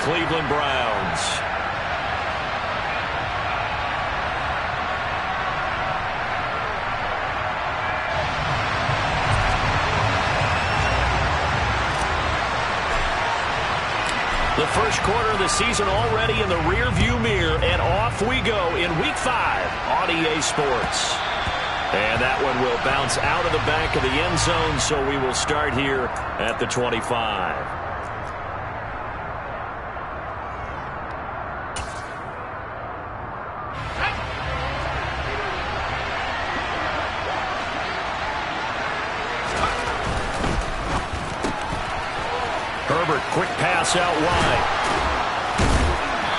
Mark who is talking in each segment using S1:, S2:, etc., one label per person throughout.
S1: Cleveland Browns. The first quarter of the season already in the rearview mirror, and off we go in Week 5 on EA Sports. And that one will bounce out of the back of the end zone, so we will start here at the 25. Herbert, quick pass out wide.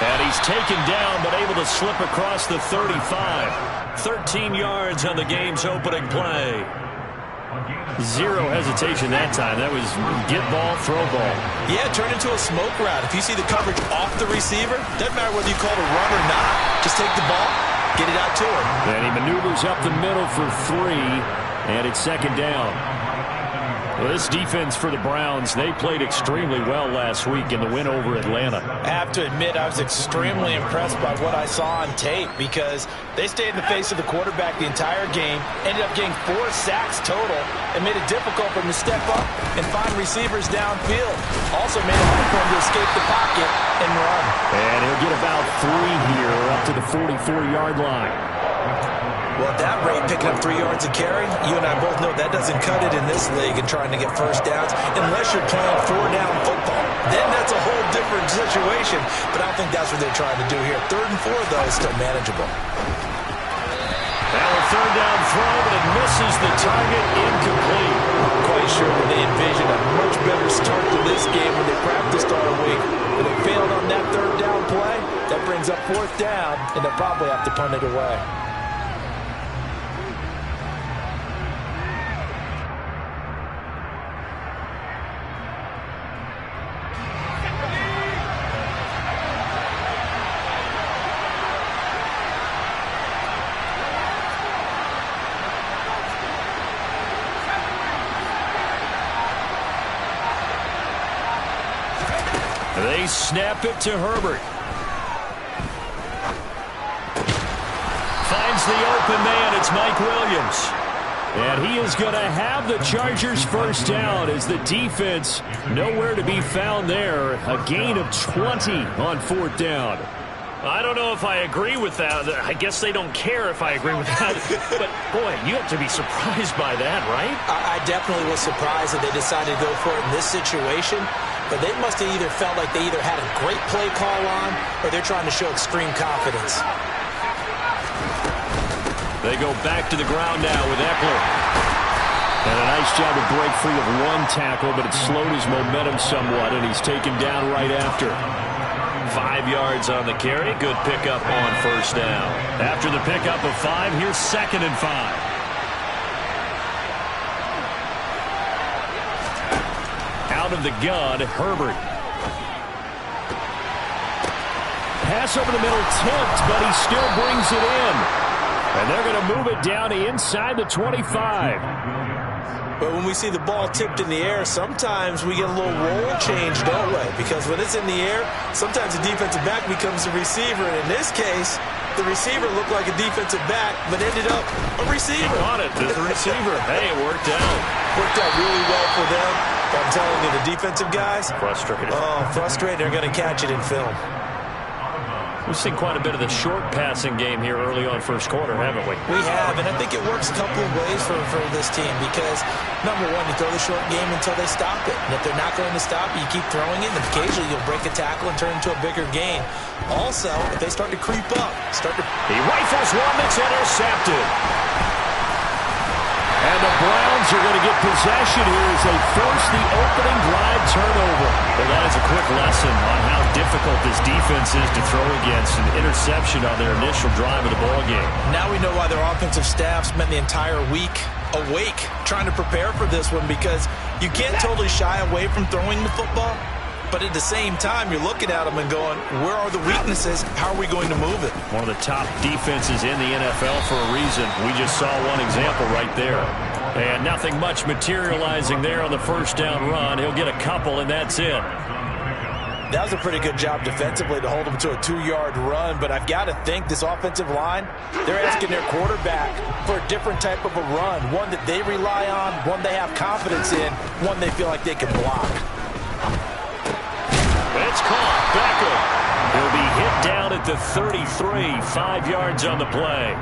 S1: And he's taken down, but able to slip across the 35. 13 yards on the game's opening play. Zero hesitation that time. That was get ball, throw ball.
S2: Yeah, turn into a smoke route. If you see the coverage off the receiver, doesn't matter whether you call it a run or not. Just take the ball, get it out to him.
S1: And he maneuvers up the middle for 3, and it's second down. Well, this defense for the Browns, they played extremely well last week in the win over Atlanta.
S2: I have to admit, I was extremely impressed by what I saw on tape because they stayed in the face of the quarterback the entire game, ended up getting 4 sacks total, and made it difficult for him to step up and find receivers downfield. Also made it hard for him to escape the pocket and run.
S1: And he'll get about 3 here up to the 44-yard line.
S2: Well, at that rate, picking up 3 yards a carry, you and I both know that doesn't cut it in this league and trying to get first downs unless you're playing 4-down football. Then that's a whole different situation, but I don't think that's what they're trying to do here. 3rd and 4, though, is still manageable.
S1: Now a 3rd down throw, but it misses the target, incomplete.
S2: I'm quite sure that they envisioned a much better start to this game when they practiced all week. When they failed on that 3rd down play, that brings up 4th down, and they'll probably have to punt it away.
S1: They snap it to Herbert. Finds the open man. It's Mike Williams. And he is going to have the Chargers first down as the defense nowhere to be found there. A gain of 20 on 4th down. I don't know if I agree with that. I guess they don't care if I agree with that. But, boy, you have to be surprised by that, right?
S2: I definitely was surprised that they decided to go for it in this situation. But they must have either felt like they either had a great play call on or they're trying to show extreme confidence.
S1: They go back to the ground now with Eckler. And a nice job to break free of 1 tackle, but it slowed his momentum somewhat, and he's taken down right after. 5 yards on the carry. Good pickup on 1st down. After the pickup of 5, here's 2nd and 5. Out of the gun, Herbert. Pass over the middle, tipped, but he still brings it in. And they're going to move it down inside the 25.
S2: But when we see the ball tipped in the air, sometimes we get a little roll change, don't we? Because when it's in the air, sometimes the defensive back becomes the receiver. And in this case, the receiver looked like a defensive back, but ended up a receiver.
S1: He caught it as a receiver. Hey, it worked out.
S2: Worked out really well for them. But I'm telling you, the defensive guys,
S1: frustrated.
S2: Oh, frustrated. They're going to catch it in film.
S1: We've seen quite a bit of the short passing game here early on 1st quarter, haven't we?
S2: We have, and I think it works a couple of ways for this team because, number one, you throw the short game until they stop it. And if they're not going to stop it, you keep throwing it, and occasionally you'll break a tackle and turn it into a bigger gain. Also, if they start to creep up,
S1: He rifles one that's intercepted. And the Browns are going to get possession here as they force the opening drive turnover. Well, that is a quick lesson on how difficult this defense is to throw against. An interception on their initial drive of the ballgame.
S2: Now we know why their offensive staff spent the entire week awake trying to prepare for this one because you can't totally shy away from throwing the football. But at the same time, you're looking at them and going, where are the weaknesses? How are we going to move it?
S1: One of the top defenses in the NFL for a reason. We just saw one example right there. And nothing much materializing there on the 1st down run. He'll get a couple, and that's it.
S2: That was a pretty good job defensively to hold them to a 2-yard run, but I've got to think this offensive line, they're asking their quarterback for a different type of a run, one that they rely on, one they have confidence in, one they feel like they can block.
S1: It's caught. Beckham. He'll be hit down at the 33, 5 yards on the play.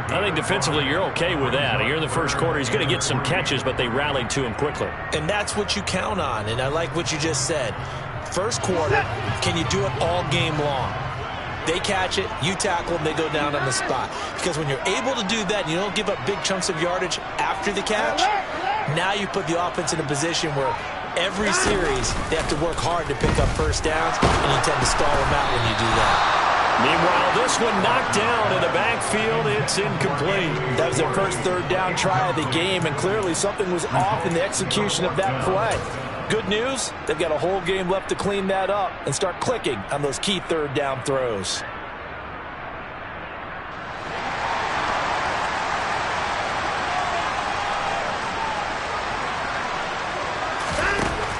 S1: I think defensively you're okay with that. Here in the first quarter, he's going to get some catches, but they rallied to him quickly.
S2: And that's what you count on, and I like what you just said. First quarter, can you do it all game long? They catch it, you tackle them, they go down on the spot. Because when you're able to do that and you don't give up big chunks of yardage after the catch, now you put the offense in a position where every series they have to work hard to pick up first downs, and you tend to stall them out when you do that.
S1: Meanwhile, this one knocked down in the backfield. It's incomplete.
S2: That was their first third down try of the game, and clearly something was off in the execution of that play. Good news, they've got a whole game left to clean that up and start clicking on those key third down throws.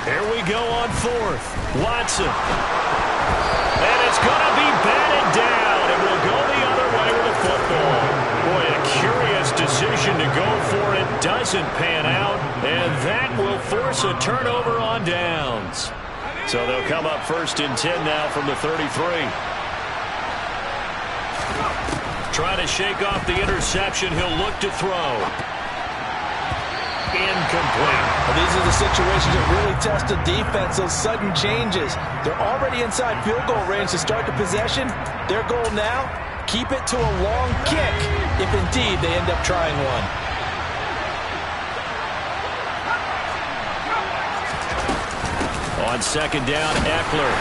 S1: Here we go on fourth. Watson. And it's going to be batted down. It will go the other way with the football. Boy, a curious decision to go for it. Doesn't pan out. And that will force a turnover on downs. So they'll come up first and 10 now from the 33. Trying to shake off the interception. He'll look to throw. Incomplete.
S2: Well, these are the situations that really test a defense, those sudden changes. They're already inside field goal range to start the possession. Their goal now, keep it to a long kick if indeed they end up trying one.
S1: On second down, Eckler.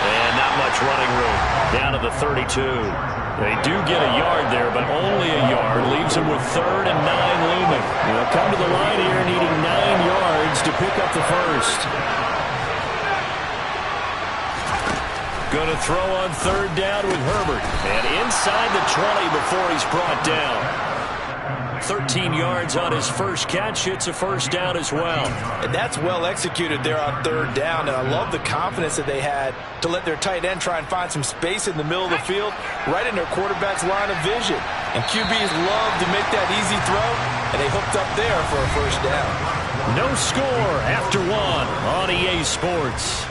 S1: And not much running room. Down to the 32. They do get a yard there, but only a yard. Leaves them with 3rd and 9 looming. They'll come to the line here needing 9 yards to pick up the first. Going to throw on 3rd down with Herbert. And inside the 20 before he's brought down. 13 yards on his first catch. It's a first down as well.
S2: And that's well executed there on 3rd down. And I love the confidence that they had to let their tight end try and find some space in the middle of the field, right in their quarterback's line of vision. And QBs love to make that easy throw, and they hooked up there for a first down.
S1: No score after 1 on EA Sports.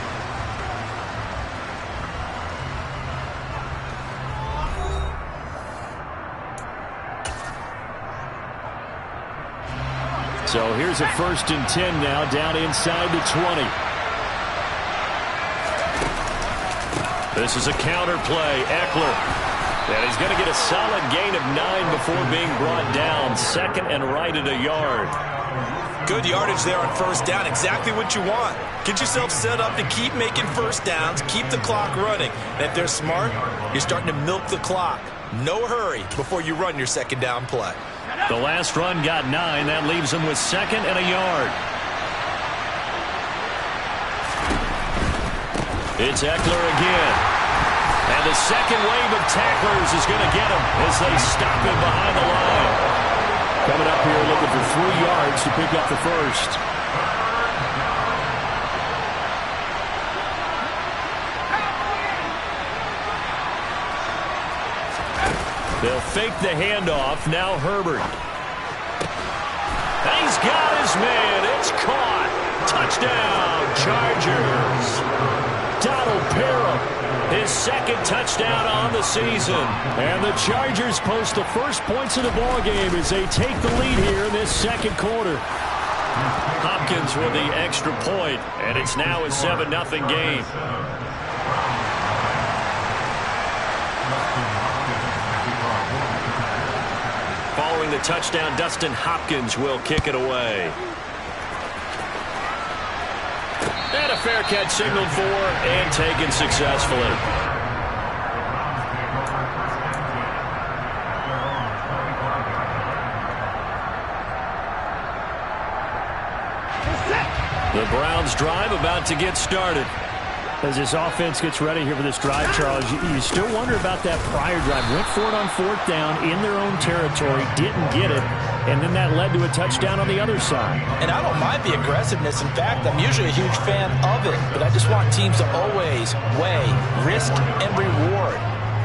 S1: So here's a 1st and 10 now, down inside the 20. This is a counter play. Eckler. And he's going to get a solid gain of 9 before being brought down. 2nd and right at a yard.
S2: Good yardage there on 1st down. Exactly what you want. Get yourself set up to keep making first downs, keep the clock running. And if they're smart, you're starting to milk the clock. No hurry before you run your 2nd down play.
S1: The last run got 9. That leaves them with 2nd and a yard. It's Eckler again. And the second wave of tacklers is going to get him as they stop him behind the line. Coming up here looking for 3 yards to pick up the first. They'll fake the handoff. Now Herbert. And he's got his man. It's caught. Touchdown, Chargers. Donald Parham, his 2nd touchdown on the season. And the Chargers post the first points of the ballgame as they take the lead here in this 2nd quarter. Hopkins with the extra point, and it's now a 7-0 game. Following the touchdown, Dustin Hopkins will kick it away. And a fair catch signaled for and taken successfully. The Browns drive about to get started. As this offense gets ready here for this drive, Charles, you still wonder about that prior drive. Went for it on 4th down in their own territory, didn't get it. and then that led to a touchdown on the other side.
S2: And I don't mind the aggressiveness. In fact, I'm usually a huge fan of it, but I just want teams to always weigh risk and reward.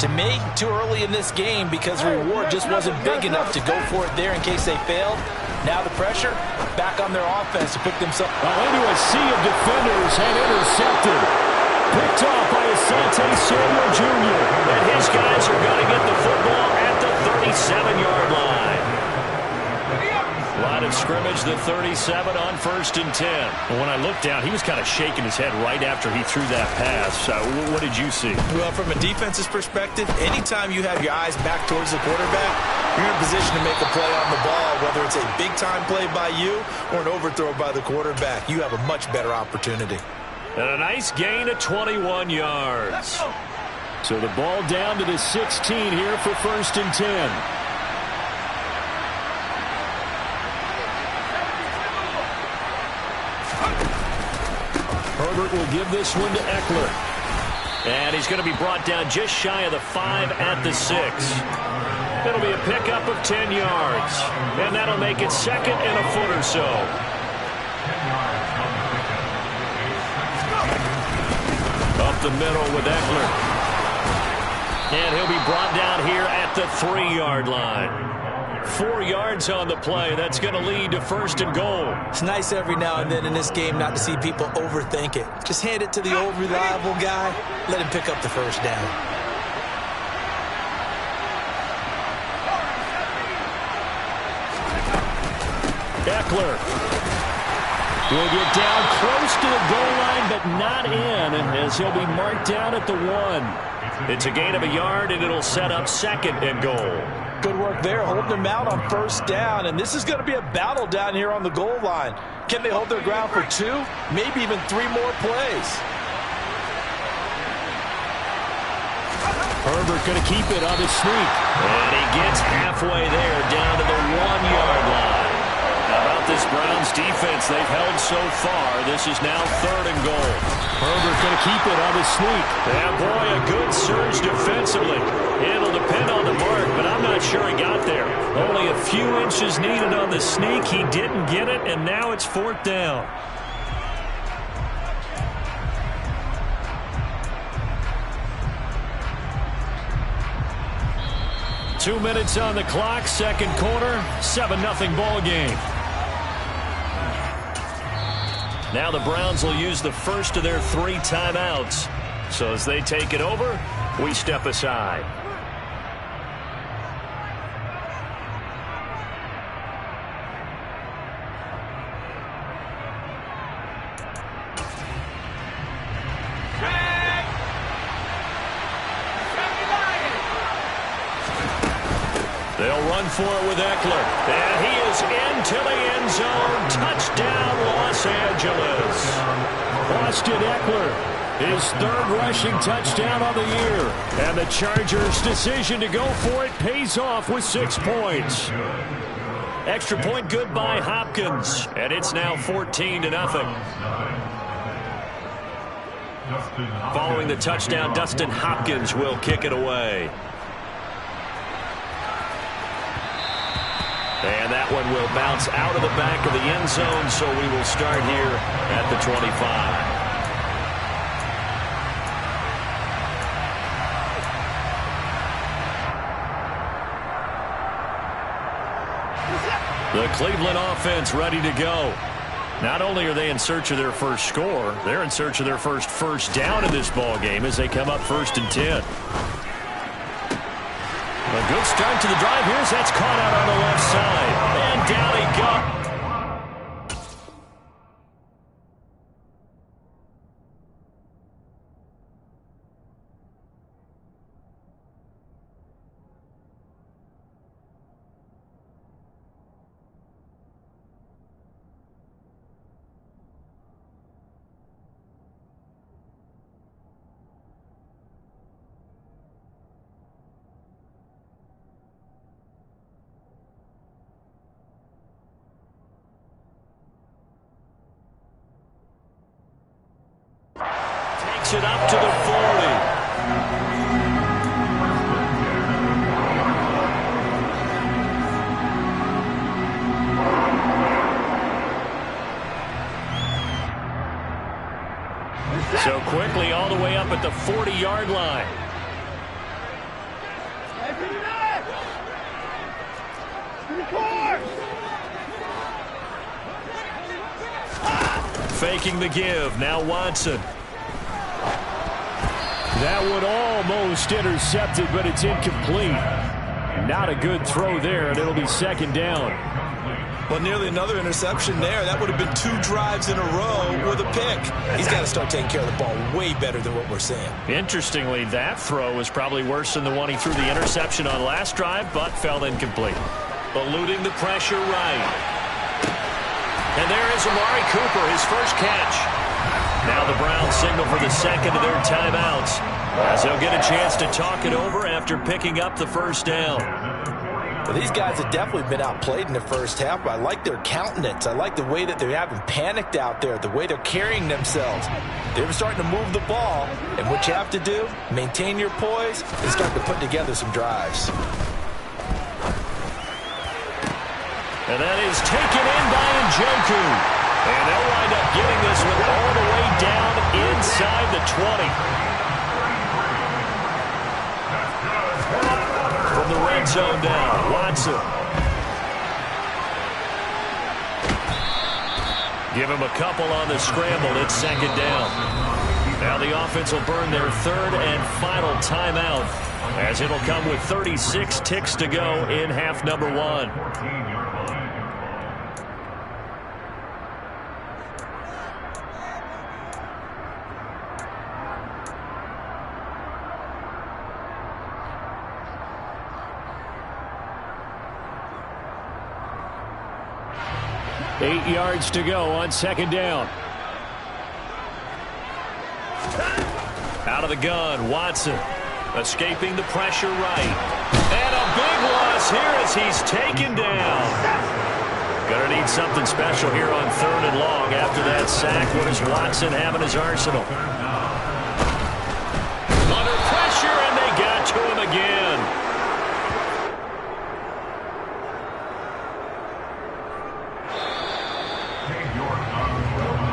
S2: To me, too early in this game because the reward just wasn't big enough to go for it there in case they failed. Now the pressure back on their offense to pick themselves
S1: into a sea of defenders and intercepted. Picked off by Asante Samuel Jr. And his guys are going to get the football at the 37-yard line. Line of scrimmage, the 37 on 1st and 10. And when I looked down, he was kind of shaking his head right after he threw that pass. What did you see?
S2: Well, from a defense's perspective, anytime you have your eyes back towards the quarterback, you're in a position to make a play on the ball, whether it's a big-time play by you or an overthrow by the quarterback. You have a much better opportunity.
S1: And a nice gain of 21 yards. So the ball down to the 16 here for 1st and 10. Herbert will give this one to Eckler. And he's going to be brought down just shy of the 5 at the 6. It'll be a pickup of 10 yards. And that'll make it 2nd and a foot or so. Up the middle with Eckler. And he'll be brought down here at the 3-yard line. 4 yards on the play. That's going to lead to 1st and goal.
S2: It's nice every now and then in this game not to see people overthink it. Just hand it to the old reliable guy. Let him pick up the 1st down.
S1: Eckler will get down close to the goal line, but not in, as he'll be marked down at the 1. It's a gain of a yard, and it'll set up 2nd and goal.
S2: Good work there, holding them out on 1st down, and this is going to be a battle down here on the goal line. Can they hold their ground for 2, maybe even 3 more plays?
S1: Herbert going to keep it on the sneak, and he gets halfway there, down to the 1-yard line. How about this Browns defense? They've held so far. This is now 3rd and goal. Herbert going to keep it on the sneak. Yeah, boy, a good surge defensively. It'll depend on the mark, but I'm not sure he got there. Only a few inches needed on the sneak. He didn't get it, and now it's 4th down. Two minutes on the clock, 2nd quarter, 7-0 ball game. Now the Browns will use the first of their 3 timeouts. So as they take it over, we step aside. They'll run for it with Eckler. And he is into the end zone. Touchdown, Los Angeles. Austin Eckler, his 3rd rushing touchdown on the year. And the Chargers' decision to go for it pays off with 6 points. Extra point good by Hopkins. And it's now 14-0. Following the touchdown, Dustin Hopkins will kick it away. And that one will bounce out of the back of the end zone, so we will start here at the 25. The Cleveland offense ready to go. Not only are they in search of their first score, they're in search of their first down in this ball game as they come up 1st and 10. A good start to the drive. Here's that's caught out on the left side. And down he goes. It up to the 40. So quickly all the way up at the 40-yard line. Faking the give. Now Watson. That one almost intercepted, but it's incomplete. Not a good throw there, and it'll be second down.
S2: Well, nearly another interception there. That would have been 2 drives in a row with a pick. He's got to start taking care of the ball way better than what we're seeing. Interestingly, that throw was probably worse than the one he threw the interception on last drive, but fell incomplete. Eluding the pressure right. And there is Amari Cooper, his first catch. Now the Browns signal for the second of their timeouts, as they'll get a chance to talk it over after picking up the first down. Well, these guys have definitely been outplayed in the first half, but I like their countenance. I like the way that they haven't panicked out there, the way they're carrying themselves. They're starting to move the ball, and what you have to do, maintain your poise and start to put together some drives.
S1: And that is taken in by Njoku. And they'll wind up getting this one all the way down inside the 20. From the red zone down, Watson. Give him a couple on the scramble. It's second down. Now the offense will burn their third and final timeout, as it'll come with 36 ticks to go in half number 1. Eight yards to go on second down. Out of the gun, Watson. Escaping the pressure right. And a big loss here as he's taken down. Gonna need something special here on third and long after that sack. What does Watson have in his arsenal? Under pressure, and they got to him again.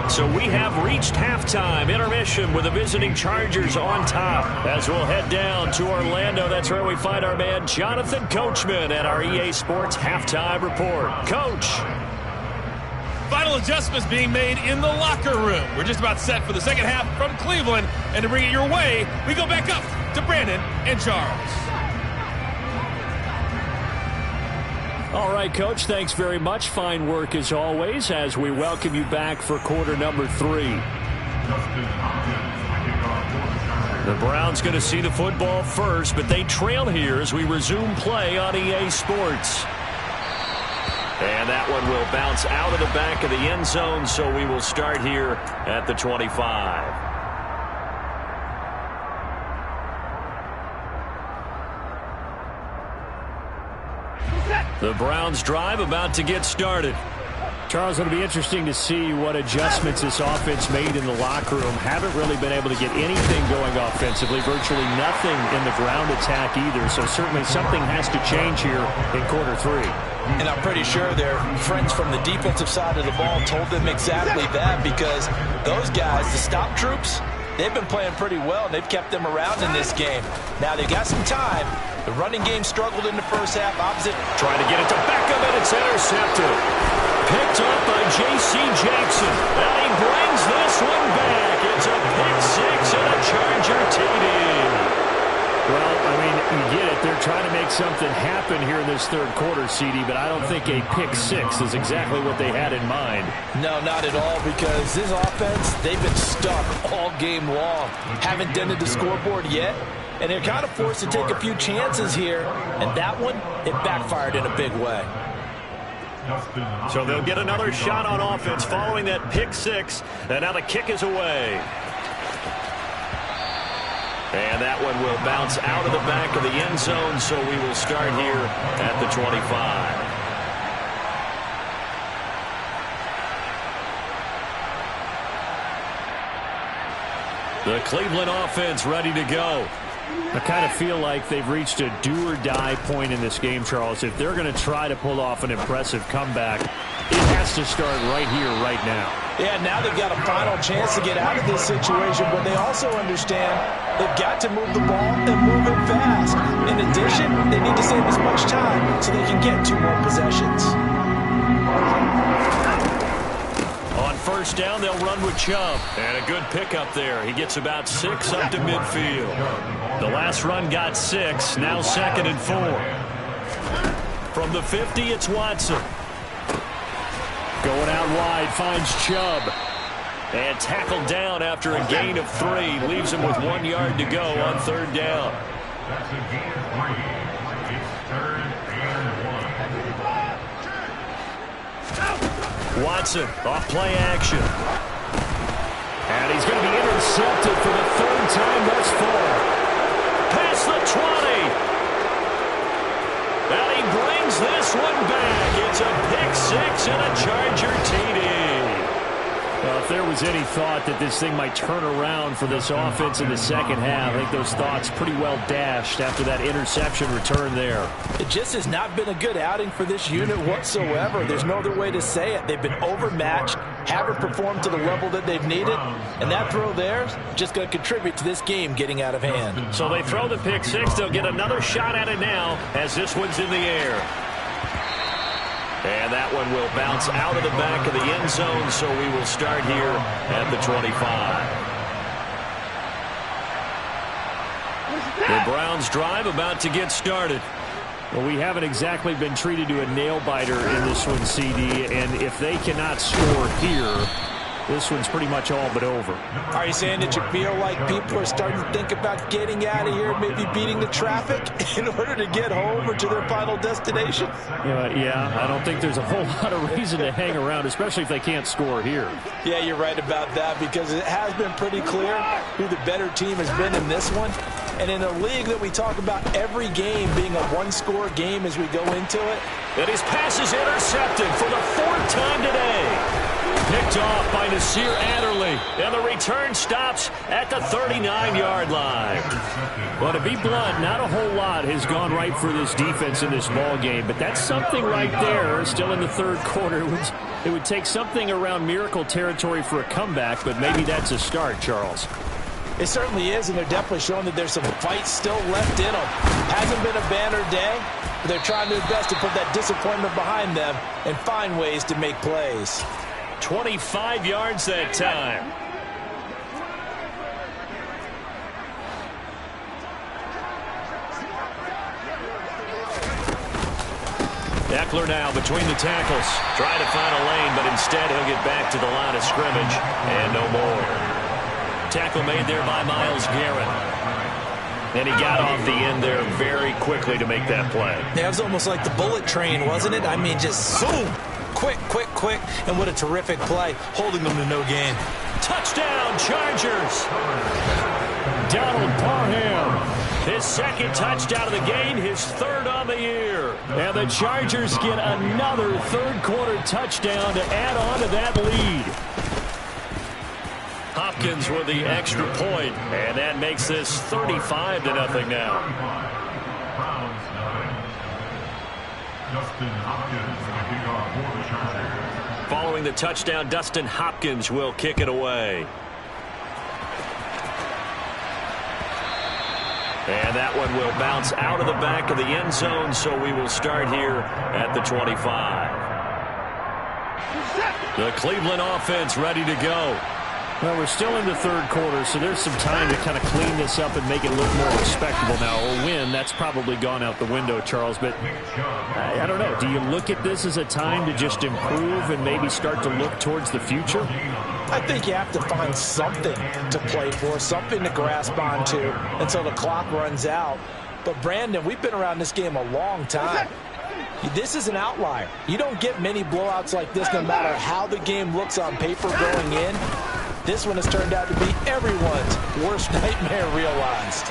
S1: So we have reached halftime intermission with the visiting Chargers on top. As we'll head down to Orlando, that's where we find our man Jonathan Coachman at our EA Sports Halftime Report. Coach.
S3: Final adjustments being made in the locker room. We're just about set for the second half from Cleveland. And to bring it your way, we go back up to Brandon and Charles.
S1: All right, Coach, thanks very much. Fine work as always as we welcome you back for quarter number 3. The Browns going to see the football first, but they trail here as we resume play on EA Sports. And that one will bounce out of the back of the end zone, so we will start here at the 25. The Browns drive about to get started. Charles, it'll be interesting to see what adjustments this offense made in the locker room. Haven't really been able to get anything going offensively. Virtually nothing in the ground attack either. So certainly something has to change here in quarter 3.
S2: And I'm pretty sure their friends from the defensive side of the ball told them exactly that, because those guys, the stop troops, they've been playing pretty well, and they've kept them around in this game. Now they've got some time. The running game struggled in the first half. Opposite trying to get it to Beckham, and it's intercepted. Picked up by J.C. Jackson. And he brings this one back. It's a pick 6 and a Charger TD.
S1: Well, I mean, you get it. They're trying to make something happen here in this third quarter, CD, but I don't think a pick 6 is exactly what they had in mind.
S2: No, not at all, because this offense, they've been stuck all game long. Haven't dented the scoreboard yet, and they're kind of forced to take a few chances here, and that one, it backfired in a big way.
S1: So they'll get another shot on offense following that pick 6, and now the kick is away. And that one will bounce out of the back of the end zone, so we will start here at the 25. The Cleveland offense ready to go. I kind of feel like they've reached a do-or-die point in this game, Charles. If they're going to try to pull off an impressive comeback, It has to start right here, right now.
S2: Yeah, now they've got a final chance to get out of this situation, but they also understand they've got to move the ball and move it fast. In addition, they need to save as much time so they can get 2 more possessions.
S1: On first down, they'll run with Chubb. And a good pickup there. He gets about 6 up to midfield. The last run got 6. Now 2nd and 4. From the 50, it's Watson. Going out wide, finds Chubb. And tackled down after a gain of 3. Leaves him with 1 yard to go on 3rd down.
S4: That's a gain of 3. It's 3rd and 1.
S1: Watson off play action. And he's going to be intercepted for the 3rd time thus far. Past the 20. And he brings this one back. It's a pick 6 and a Charger TD. Well, if there was any thought that this thing might turn around for this offense in the second half, I think those thoughts pretty well dashed after that interception return there.
S2: It just has not been a good outing for this unit whatsoever. There's no other way to say it. They've been overmatched, haven't performed to the level that they've needed, and that throw there is just going to contribute to this game getting out of hand.
S1: So they throw the pick 6. They'll get another shot at it now as this one's in the air. And that one will bounce out of the back of the end zone, so we will start here at the 25. The Browns drive about to get started. Well, we haven't exactly been treated to a nail-biter in this one, CD, and if they cannot score here, this one's pretty much all but over.
S2: Are you saying that you feel like people are starting to think about getting out of here, maybe beating the traffic in order to get home or to their final destination?
S1: Yeah, I don't think there's a whole lot of reason to hang around, especially if they can't score here.
S2: Yeah, you're right about that, because it has been pretty clear who the better team has been in this one. And in a league that we talk about every game being a one-score game as we go into it.
S1: And his pass is intercepted for the 4th time today. Picked off by Nasir Adderley. And the return stops at the 39-yard line. Well, to be blunt, not a whole lot has gone right for this defense in this ball game, but that's something right there. Still in the 3rd quarter. It would take something around miracle territory for a comeback, but maybe that's a start, Charles.
S2: It certainly is, and they're definitely showing that there's some fight still left in them. Hasn't been a banner day, but they're trying their best to put that disappointment behind them and find ways to make plays.
S1: 25 yards that time. Eckler now between the tackles. Trying to find a lane, but instead he'll get back to the line of scrimmage and no more. Tackle made there by Myles Garrett. And he got off the end there very quickly to make that play.
S2: Yeah, it was almost like the bullet train, wasn't it? I mean, just zoom. Quick, quick, quick. And what a terrific play, holding them to no gain.
S1: Touchdown, Chargers. Donald Parham. His 2nd touchdown of the game, his 3rd on the year. And the Chargers get another 3rd quarter touchdown to add on to that lead. Hopkins with the extra point, and that makes this 35-0 now. Following the touchdown, Dustin Hopkins will kick it away. And that one will bounce out of the back of the end zone, so we will start here at the 25. The Cleveland offense ready to go. Well, we're still in the 3rd quarter, so there's some time to kind of clean this up and make it look more respectable now. A win, that's probably gone out the window, Charles, but I don't know. Do you look at this as a time to just improve and maybe start to look towards the future?
S2: I think you have to find something to play for, something to grasp onto until the clock runs out. But, Brandon, we've been around this game a long time. This is an outlier. You don't get many blowouts like this no matter how the game looks on paper going in. This one has turned out to be everyone's worst nightmare realized.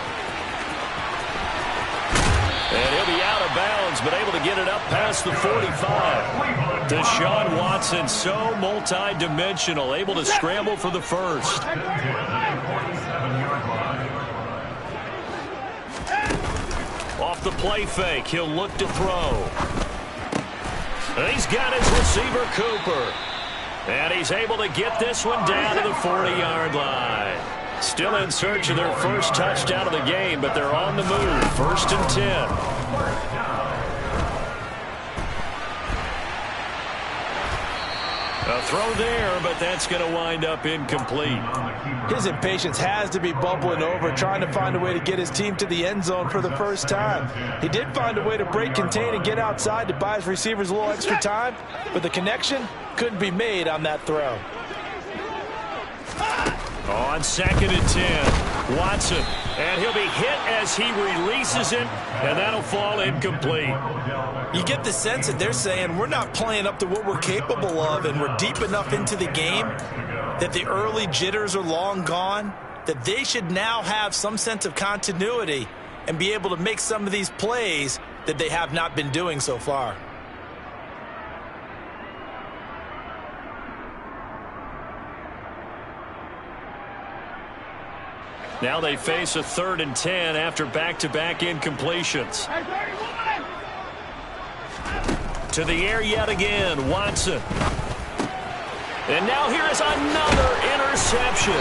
S1: And he'll be out of bounds, but able to get it up past the 45. Deshaun Watson, so multi-dimensional, able to scramble for the 1st. Off the play fake, he'll look to throw. He's got his receiver, Cooper. And he's able to get this one down to the 40-yard line. Still in search of their first touchdown of the game, but they're on the move. 1st and 10. A throw there, but that's going to wind up incomplete.
S2: His impatience has to be bubbling over, trying to find a way to get his team to the end zone for the first time. He did find a way to break, contain, and get outside to buy his receivers a little extra time, but the connection couldn't be made on that throw.
S1: On 2nd and 10, Watson, and he'll be hit as he releases it, and that'll fall incomplete.
S2: You get the sense that they're saying we're not playing up to what we're capable of, and we're deep enough into the game that the early jitters are long gone, that they should now have some sense of continuity and be able to make some of these plays that they have not been doing so far.
S1: Now they face a 3rd and 10 after back-to-back incompletions. To the air yet again, Watson. And now here is another interception.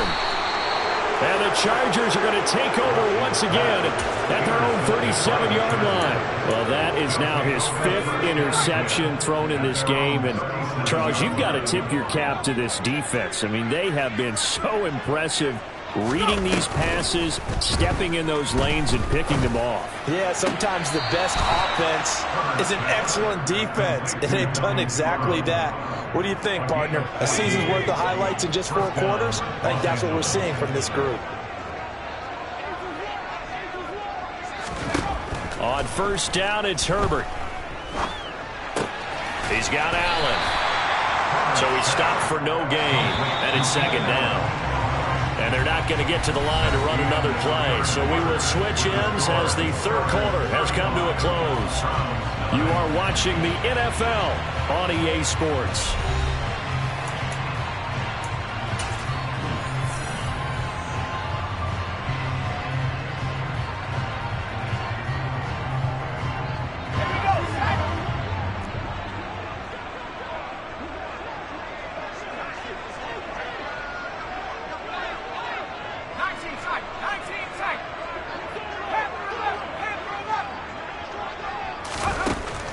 S1: And the Chargers are going to take over once again at their own 37-yard line. Well, that is now his 5th interception thrown in this game. And, Charles, you've got to tip your cap to this defense. I mean, they have been so impressive reading these passes, stepping in those lanes, and picking them off.
S2: Yeah, sometimes the best offense is an excellent defense, and they've done exactly that. What do you think, partner? A season's worth of highlights in just 4 quarters? I think that's what we're seeing from this group.
S1: On 1st down, it's Herbert. He's got Allen. So he stopped for no gain, and it's 2nd down. And they're not going to get to the line to run another play. So we will switch ends as the 3rd quarter has come to a close. You are watching the NFL on EA Sports.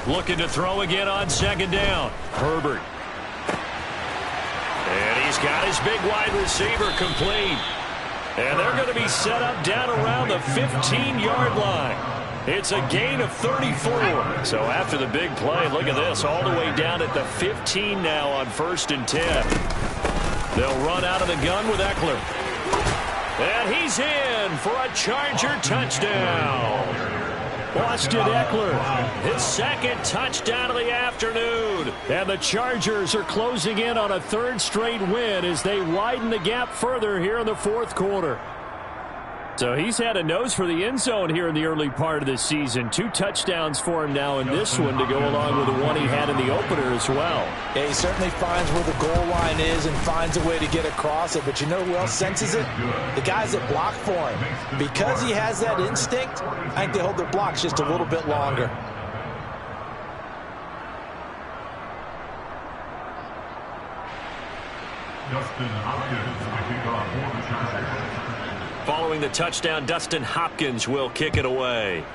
S1: Looking to throw again on 2nd down. Herbert. And he's got his big wide receiver complete. And they're going to be set up down around the 15-yard line. It's a gain of 34. So after the big play, look at this, all the way down at the 15 now on 1st and 10. They'll run out of the gun with Eckler. And he's in for a Charger touchdown. Austin Eckler, his 2nd touchdown of the afternoon. And the Chargers are closing in on a 3rd straight win as they widen the gap further here in the 4th quarter. So he's had a nose for the end zone here in the early part of this season. 2 touchdowns for him now in this one to go along with the one he had in the opener as well.
S2: Yeah, he certainly finds where the goal line is and finds a way to get across it. But you know who else senses it? The guys that block for him. Because he has that instinct, I think they hold their blocks just a little bit longer.
S1: Following the touchdown, Dustin Hopkins will kick it away.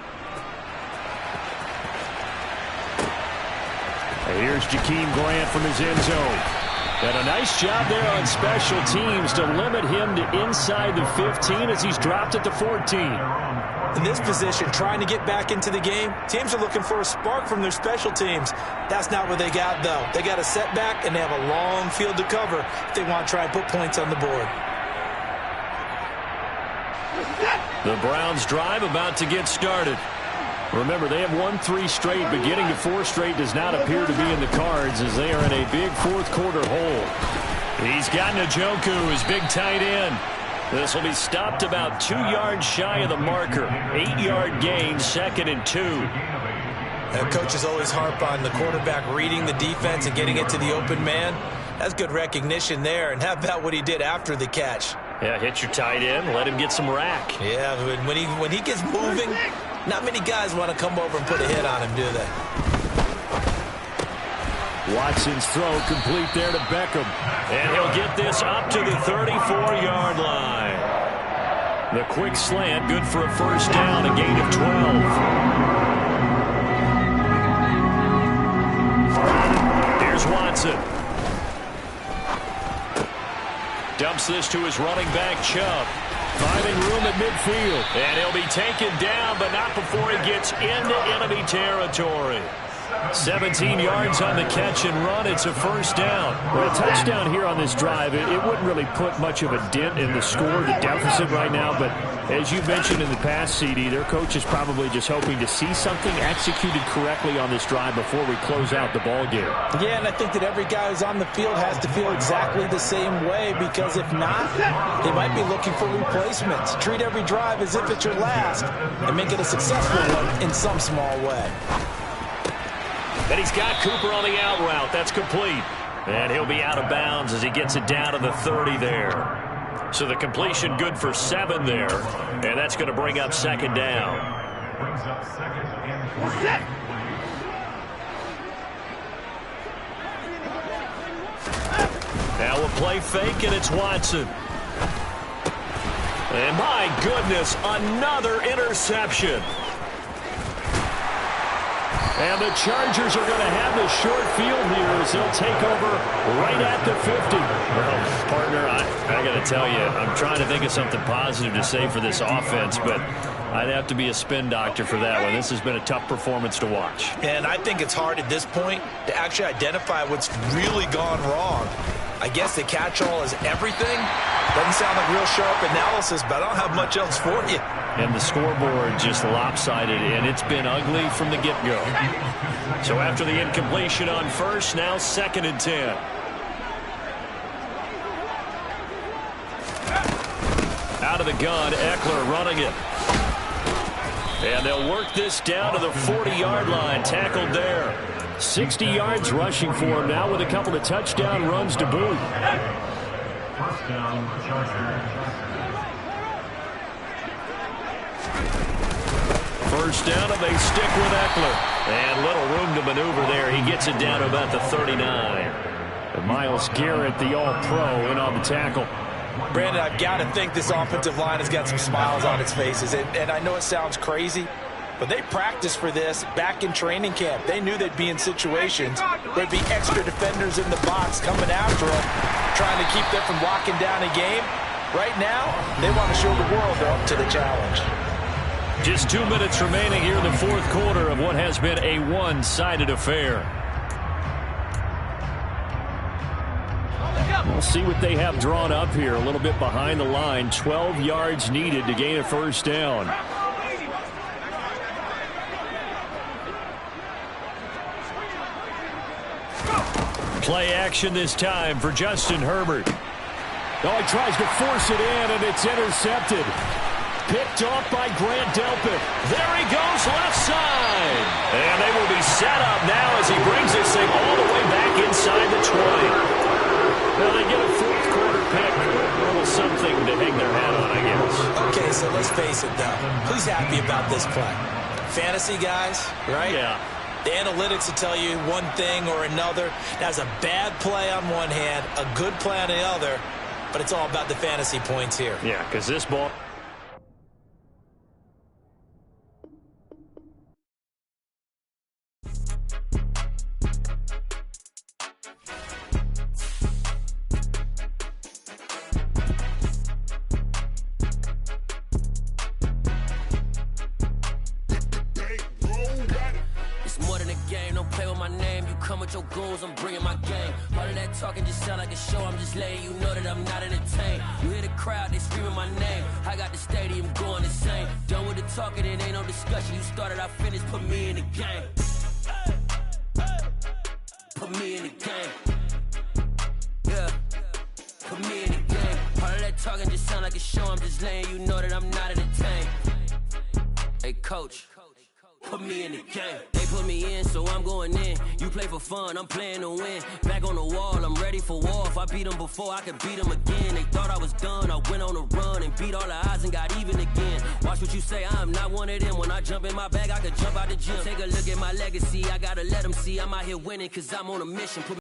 S1: And here's Jakeem Grant from his end zone. And a nice job there on special teams to limit him to inside the 15 as he's dropped at the 14.
S2: In this position, trying to get back into the game, teams are looking for a spark from their special teams. That's not what they got, though. They got a setback, and they have a long field to cover if they want to try and put points on the board.
S1: The Browns drive about to get started. Remember, they have won 3 straight, but getting to 4 straight does not appear to be in the cards as they are in a big 4th quarter hole. He's got Njoku, his big tight end. This will be stopped about 2 yards shy of the marker. 8-yard gain, 2nd and 2.
S2: Coaches always harp on the quarterback reading the defense and getting it to the open man. That's good recognition there. And how about what he did after the catch?
S1: Yeah, hit your tight end, let him get some rack.
S2: Yeah, when he gets moving, not many guys want to come over and put a hit on him, do they?
S1: Watson's throw complete there to Beckham. And he'll get this up to the 34-yard line. The quick slant, good for a first down, a gain of 12. Here's Watson. Dumps this to his running back, Chubb. Finding room at midfield. And he'll be taken down, but not before he gets into enemy territory. 17 yards on the catch and run. It's a first down.
S5: Well, a touchdown here on this drive, it wouldn't really put much of a dent in the score, the deficit right now. But as you mentioned in the past, CD, their coach is probably just hoping to see something executed correctly on this drive before we close out the ball game.
S2: Yeah, and I think that every guy who's on the field has to feel exactly the same way, because if not, they might be looking for replacements. Treat every drive as if it's your last and make it a successful one in some small way.
S1: And he's got Cooper on the out route. That's complete. And he'll be out of bounds as he gets it down to the 30 there. So the completion good for 7 there. And that's going to bring up second down.
S4: Brings up second and 4.
S1: Now a play fake, and it's Watson. And my goodness, another interception. And the Chargers are going to have the short field here as they'll take over right at the 50.
S5: Well, partner, I got to tell you, I'm trying to think of something positive to say for this offense, but I'd have to be a spin doctor for that one. This has been a tough performance to watch.
S2: And I think it's hard at this point to actually identify what's really gone wrong. I guess the catch-all is everything. Doesn't sound like real sharp analysis, but I don't have much else for you.
S1: And the scoreboard just lopsided, and it's been ugly from the get-go. So after the incompletion on first, now 2nd and 10. Out of the gun, Eckler running it. And they'll work this down to the 40-yard line, tackled there. 60 yards rushing for him now with a couple of touchdown runs to boot.
S4: First down, Chargers.
S1: First down, and they stick with Eckler. And little room to maneuver there. He gets it down to about the 39.
S5: And Myles Garrett, the all-pro, in on the tackle.
S2: Brandon, I've got to think this offensive line has got some smiles on its faces. And I know it sounds crazy, but they practiced for this back in training camp. They knew they'd be in situations where there'd be extra defenders in the box coming after them, trying to keep them from locking down a game. Right now, they want to show the world they're up to the challenge.
S1: Just 2 minutes remaining here in the fourth quarter of what has been a one-sided affair.
S5: We'll see what they have drawn up here. A little bit behind the line. 12 yards needed to gain a first down.
S1: Play action this time for Justin Herbert.
S5: Oh, he tries to force it in, and it's intercepted. Picked off by Grant Delpit.
S1: There he goes, left side. And they will be set up now as he brings this thing all the way back inside the 20. Well, they get a fourth quarter pick. A little something to hang their hat on, I guess.
S2: Okay, so let's face it, though. Who's happy about this play? Fantasy guys, right?
S1: Yeah.
S2: The analytics will tell you one thing or another. That's a bad play on one hand, a good play on the other, but it's all about the fantasy points here.
S1: Yeah, because this ball...
S6: Your goals, I'm bringing my game. All of that talking just sound like a show. I'm just letting you know that I'm not entertained. You hear the crowd, they screaming my name. I got the stadium going insane. Done with the talking, it ain't no discussion. You started, I finished, put me in the game. Put me in the game. Yeah, put me in the game. All of that talking just sound like a show. I'm just letting you know that I'm not entertained. Hey, coach. put me in the game. They put me in, so I'm going in. You play for fun, I'm playing to win. Back on the wall, I'm ready for war. If I beat them before, I could beat them again. They thought I was done, I went on a run and beat all the odds and got even again. Watch what you say, I'm not one of them. When I jump in my bag, I could jump out the gym. Take a look at my legacy, I gotta let them see I'm out here winning, cause I'm on a mission.